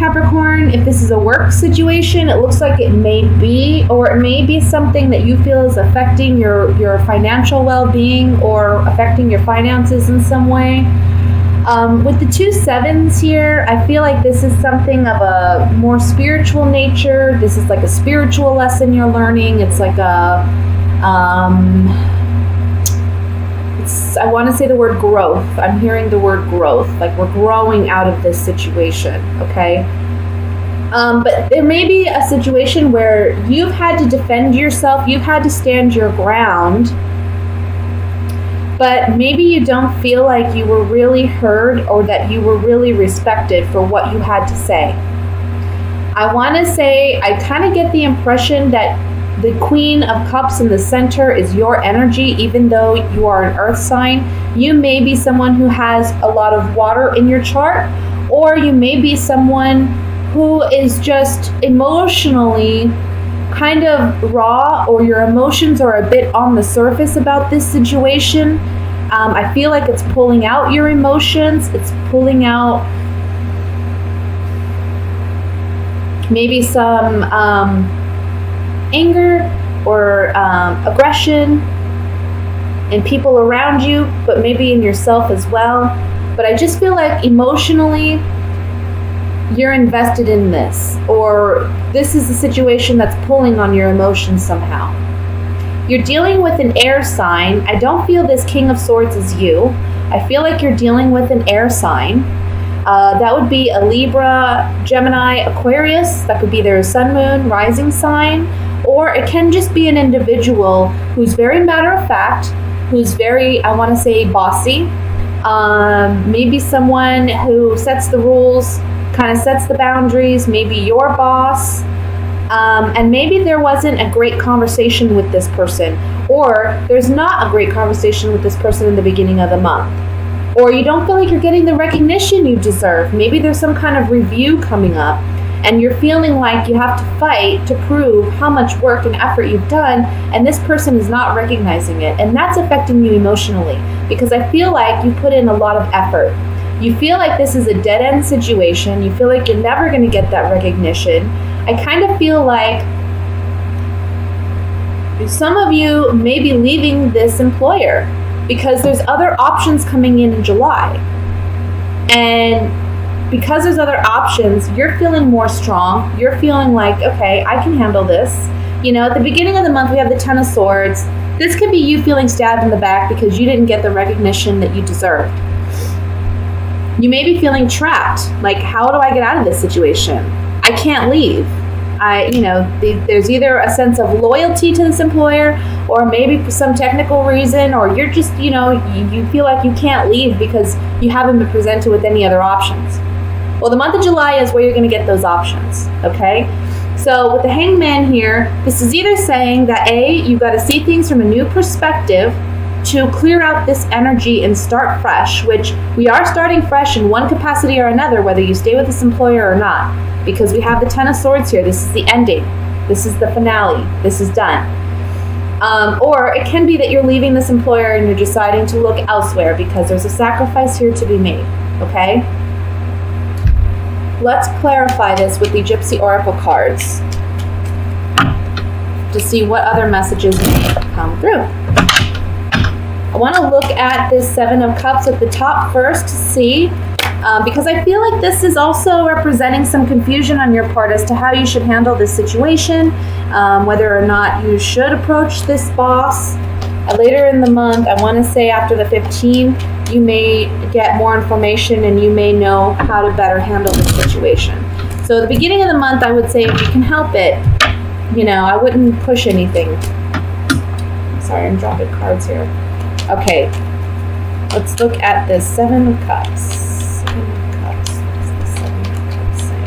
Capricorn, if this is a work situation, it looks like it may be, or it may be something that you feel is affecting your financial well-being or affecting your finances in some way. With the 2 sevens here, I feel like this is something of a more spiritual nature. This is like a spiritual lesson you're learning. It's like I want to say the word growth. I'm hearing the word growth, like we're growing out of this situation, okay? But there may be a situation where you've had to defend yourself, you've had to stand your ground, but maybe you don't feel like you were really heard or that you were really respected for what you had to say. I want to say, I kind of get the impression that the Queen of Cups in the center is your energy, even though you are an earth sign. You may be someone who has a lot of water in your chart, or you may be someone who is just emotionally kind of raw, or your emotions are a bit on the surface about this situation. I feel like it's pulling out your emotions. It's pulling out maybe some anger or aggression in people around you, but maybe in yourself as well. But I just feel like emotionally you're invested in this, or this is a situation that's pulling on your emotions somehow. You're dealing with an air sign. I don't feel this King of Swords is you. I feel like you're dealing with an air sign. That would be a Libra, Gemini, Aquarius. That could be their sun, moon, rising sign. Or it can just be an individual who's very matter of fact, who's very, I want to say, bossy. Maybe someone who sets the rules, kind of sets the boundaries, maybe your boss. And maybe there wasn't a great conversation with this person, or there's not a great conversation with this person in the beginning of the month, or you don't feel like you're getting the recognition you deserve. Maybe there's some kind of review coming up, and you're feeling like you have to fight to prove how much work and effort you've done, and this person is not recognizing it, and that's affecting you emotionally, because I feel like you put in a lot of effort. You feel like this is a dead-end situation. You feel like you're never going to get that recognition. I kind of feel like some of you may be leaving this employer because there's other options coming in July. And because there's other options, you're feeling more strong. You're feeling like, okay, I can handle this. You know, at the beginning of the month, we have the Ten of Swords. This could be you feeling stabbed in the back because you didn't get the recognition that you deserved. You may be feeling trapped. Like, how do I get out of this situation? I can't leave. There's either a sense of loyalty to this employer, or maybe for some technical reason, or you're just, you feel like you can't leave because you haven't been presented with any other options. Well, the month of July is where you're going to get those options, okay? So with the Hangman here, this is either saying that A, you've got to see things from a new perspective to clear out this energy and start fresh, which we are starting fresh in one capacity or another, whether you stay with this employer or not, because we have the Ten of Swords here. This is the ending. This is the finale. This is done. Or it can be that you're leaving this employer and you're deciding to look elsewhere because there's a sacrifice here to be made, okay? Let's clarify this with the Gypsy Oracle cards to see what other messages may come through. I want to look at this Seven of Cups at the top first to see, because I feel like this is also representing some confusion on your part as to how you should handle this situation, whether or not you should approach this boss. Later in the month, I want to say after the 15th, you may get more information and you may know how to better handle this situation. So at the beginning of the month, I would say if you can help it, I wouldn't push anything. Sorry, I'm dropping cards here. Okay, let's look at this Seven of Cups. Seven of Cups. What does the Seven of Cups say?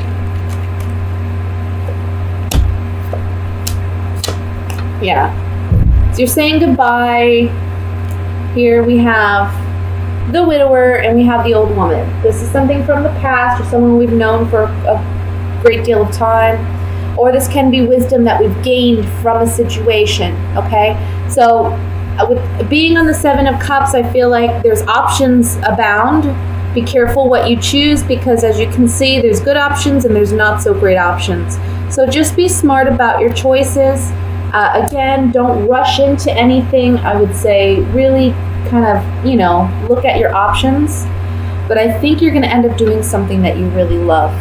Yeah. So you're saying goodbye. Here we have the widower and we have the old woman. This is something from the past or someone we've known for a great deal of time. Or this can be wisdom that we've gained from a situation, okay? So with being on the Seven of Cups, I feel like there's options abound. Be careful what you choose, because as you can see, there's good options and there's not so great options. So just be smart about your choices. Again, don't rush into anything. I would say really kind of, look at your options. But I think you're going to end up doing something that you really love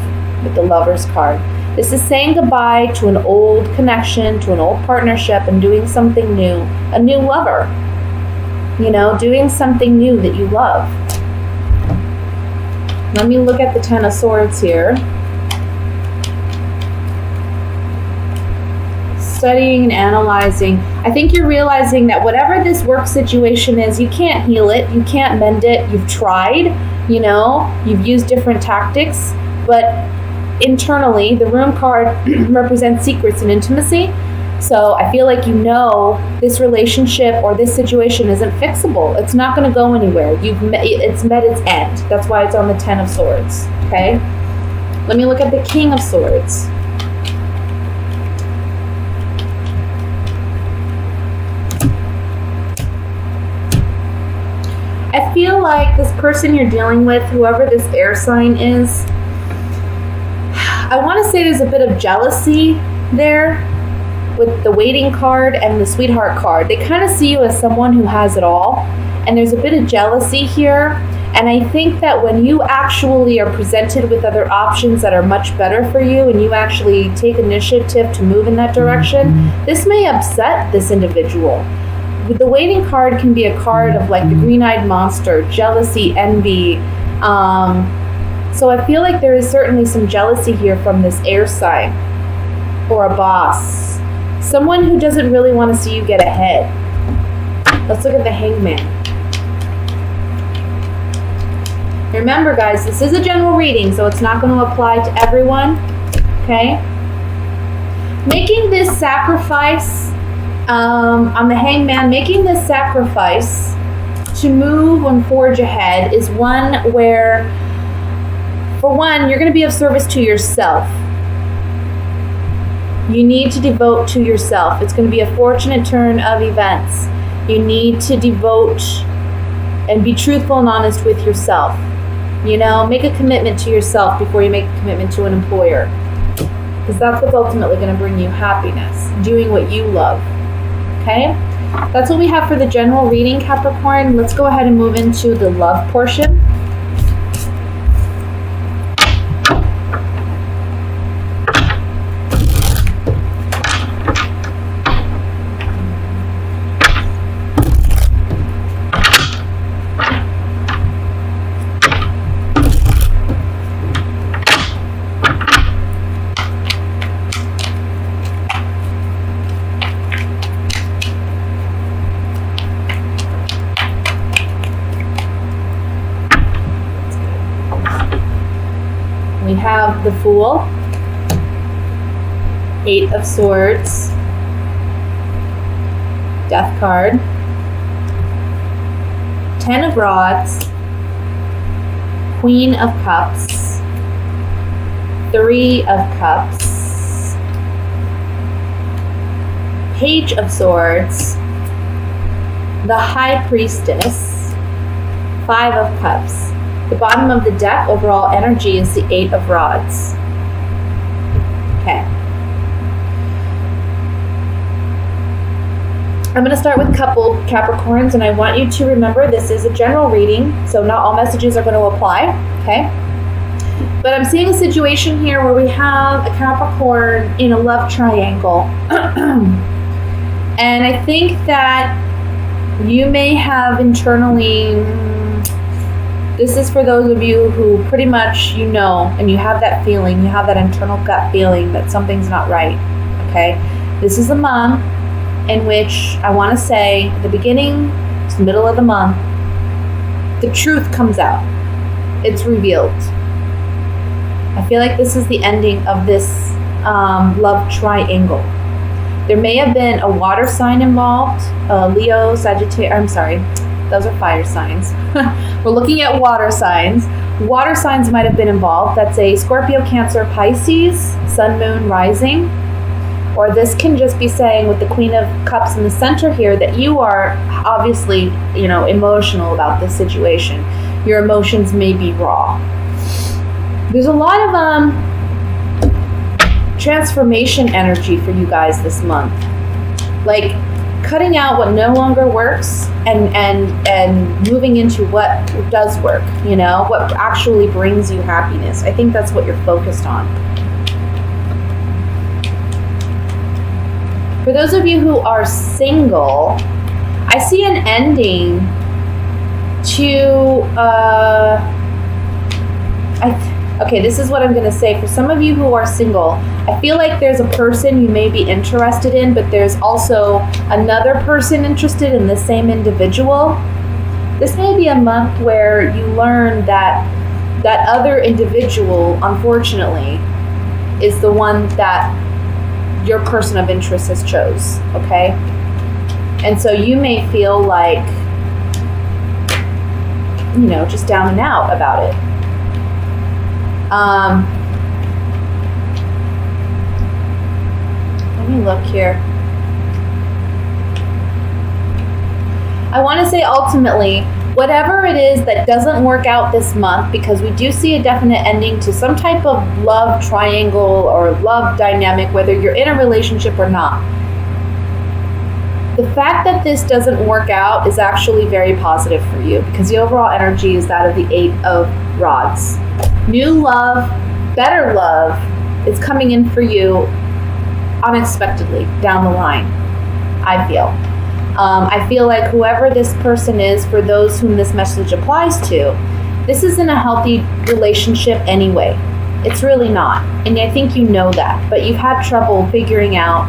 with the Lover's card. This is saying goodbye to an old connection, to an old partnership, and doing something new. A new lover. Doing something new that you love. Let me look at the Ten of Swords here. Studying and analyzing. I think you're realizing that whatever this work situation is, you can't heal it, you can't mend it. You've tried, you've used different tactics, but internally, the Room card represents secrets and intimacy. So I feel like this relationship or this situation isn't fixable. It's not going to go anywhere. It's met its end. That's why it's on the Ten of Swords. Okay? Let me look at the King of Swords. I feel like this person you're dealing with, whoever this air sign is, I want to say there's a bit of jealousy there with the Waiting card and the Sweetheart card. They kind of see you as someone who has it all, and there's a bit of jealousy here. And I think that when you actually are presented with other options that are much better for you, and you actually take initiative to move in that direction, this may upset this individual. The Waiting card can be a card of like the green-eyed monster, jealousy, envy. So I feel like there is certainly some jealousy here from this air sign or a boss. Someone who doesn't really want to see you get ahead. Let's look at the Hangman. Remember, guys, this is a general reading, so it's not going to apply to everyone. Okay? Making this sacrifice, on the Hangman, making this sacrifice to move and forge ahead is one where, for one, you're going to be of service to yourself. You need to devote to yourself. It's going to be a fortunate turn of events. You need to devote and be truthful and honest with yourself. Make a commitment to yourself before you make a commitment to an employer. Because that's what's ultimately going to bring you happiness. Doing what you love. Okay? That's what we have for the general reading, Capricorn. Let's go ahead and move into the love portion. We have the Fool, Eight of Swords, Death card, Ten of Rods, Queen of Cups, Three of Cups, Page of Swords, the High Priestess, Five of Cups. The bottom of the deck, overall energy, is the Eight of Rods. Okay. I'm going to start with coupled Capricorns, and I want you to remember this is a general reading, so not all messages are going to apply, okay? But I'm seeing a situation here where we have a Capricorn in a love triangle. And I think that you may have internally... This is for those of you who pretty much and you have that feeling, you have that internal gut feeling that something's not right, okay? This is a month in which I want to say at the beginning to the middle of the month, the truth comes out. It's revealed. I feel like this is the ending of this love triangle. There may have been a water sign involved, Leo, Sagittarius, those are fire signs. We're looking at water signs. Water signs might have been involved. That's a Scorpio, Cancer, Pisces, Sun, Moon, Rising. Or this can just be saying with the Queen of Cups in the center here that you are obviously, emotional about this situation. Your emotions may be raw. There's a lot of transformation energy for you guys this month. Like cutting out what no longer works and moving into what does work, you know, what actually brings you happiness. I think that's what you're focused on. For those of you who are single, I see an ending to okay, this is what I'm going to say. For some of you who are single, I feel like there's a person you may be interested in, but there's also another person interested in the same individual. This may be a month where you learn that that other individual, unfortunately, is the one that your person of interest has chose, okay? And so you may feel like, you know, just down and out about it. Let me look here. I want to say ultimately, whatever it is that doesn't work out this month, because we do see a definite ending to some type of love triangle or love dynamic, whether you're in a relationship or not. The fact that this doesn't work out is actually very positive for you, because the overall energy is that of the 8 of Rods. New love, better love is coming in for you unexpectedly down the line, I feel. I feel like whoever this person is, for those whom this message applies to, this isn't a healthy relationship anyway. It's really not. And I think you know that, but you've had trouble figuring out,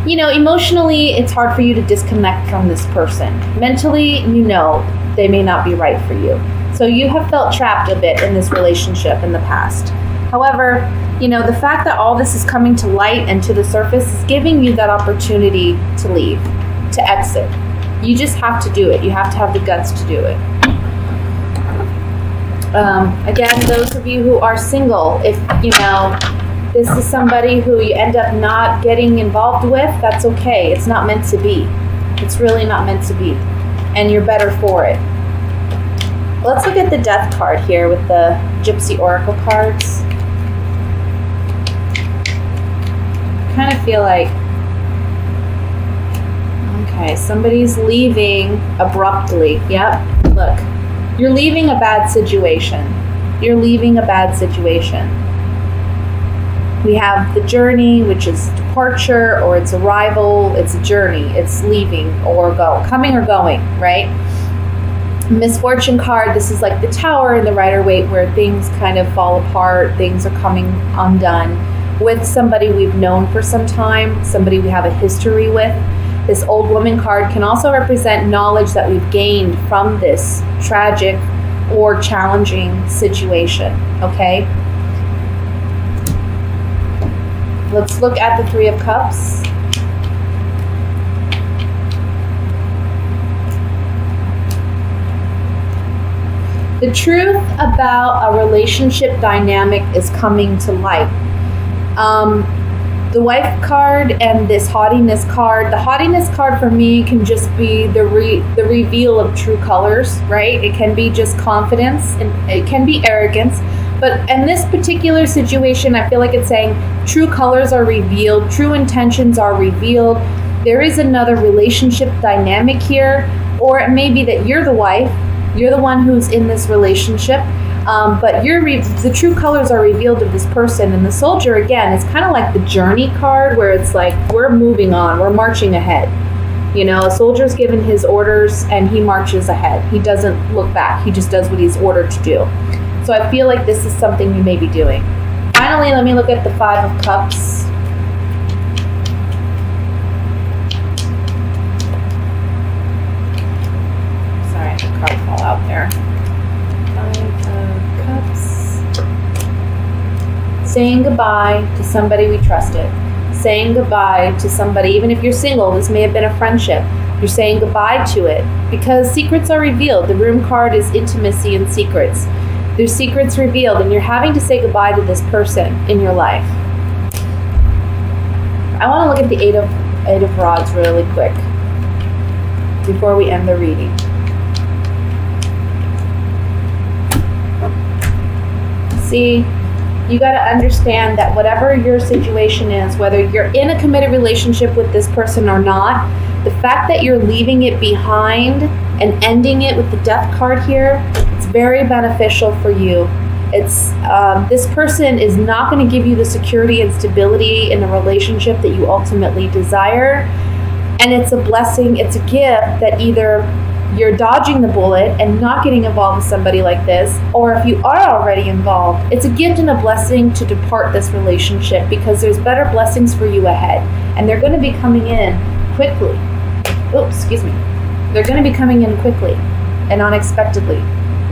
you know, emotionally, it's hard for you to disconnect from this person. Mentally, you know, they may not be right for you. So you have felt trapped a bit in this relationship in the past. However, you know, the fact that all this is coming to light and to the surface is giving you that opportunity to leave, to exit. You just have to do it. You have to have the guts to do it. Again, those of you who are single, if, you know, this is somebody who you end up not getting involved with, that's okay. It's not meant to be. It's really not meant to be. And you're better for it. Let's look at the Death card here with the Gypsy Oracle cards. I kind of feel like, okay, somebody's leaving abruptly. Yep, look. You're leaving a bad situation. You're leaving a bad situation. We have the Journey, which is departure, or it's arrival. It's a journey. It's leaving or coming or going, right? Misfortune card, this is like the Tower and the Rider-Waite, where things kind of fall apart, things are coming undone with somebody we've known for some time, somebody we have a history with. This Old Woman card can also represent knowledge that we've gained from this tragic or challenging situation, okay? Let's look at the Three of Cups. The truth about a relationship dynamic is coming to light. The Wife card and this Haughtiness card. The Haughtiness card for me can just be the reveal of true colors, right? It can be just confidence and it can be arrogance. But in this particular situation, I feel like it's saying true colors are revealed, true intentions are revealed. There is another relationship dynamic here, or it may be that you're the wife, you're the one who's in this relationship, but the true colors are revealed of this person. And the Soldier, again, is kind of like the Journey card, where it's like we're moving on, we're marching ahead. You know, a soldier's given his orders and he marches ahead. He doesn't look back. He just does what he's ordered to do. So I feel like this is something you may be doing. Finally, let me look at the Five of Cups. Sorry, the card fell out there. Five of Cups. Saying goodbye to somebody we trusted. Saying goodbye to somebody, even if you're single, this may have been a friendship. You're saying goodbye to it because secrets are revealed. The Room card is intimacy and secrets. There's secrets revealed, and you're having to say goodbye to this person in your life. I want to look at the Eight of Rods really quick before we end the reading. See, you got to understand that whatever your situation is, whether you're in a committed relationship with this person or not, the fact that you're leaving it behind and ending it with the death card here, it's very beneficial for you. It's this person is not going to give you the security and stability in the relationship that you ultimately desire. And it's a blessing, it's a gift that either you're dodging the bullet and not getting involved with somebody like this, or if you are already involved, it's a gift and a blessing to depart this relationship, because there's better blessings for you ahead. And they're going to be coming in quickly. Oops, excuse me. They're going to be coming in quickly and unexpectedly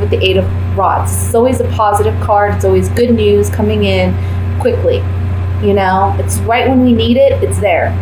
with the Eight of Rods. It's always a positive card. It's always good news coming in quickly. You know, it's right when we need it, it's there.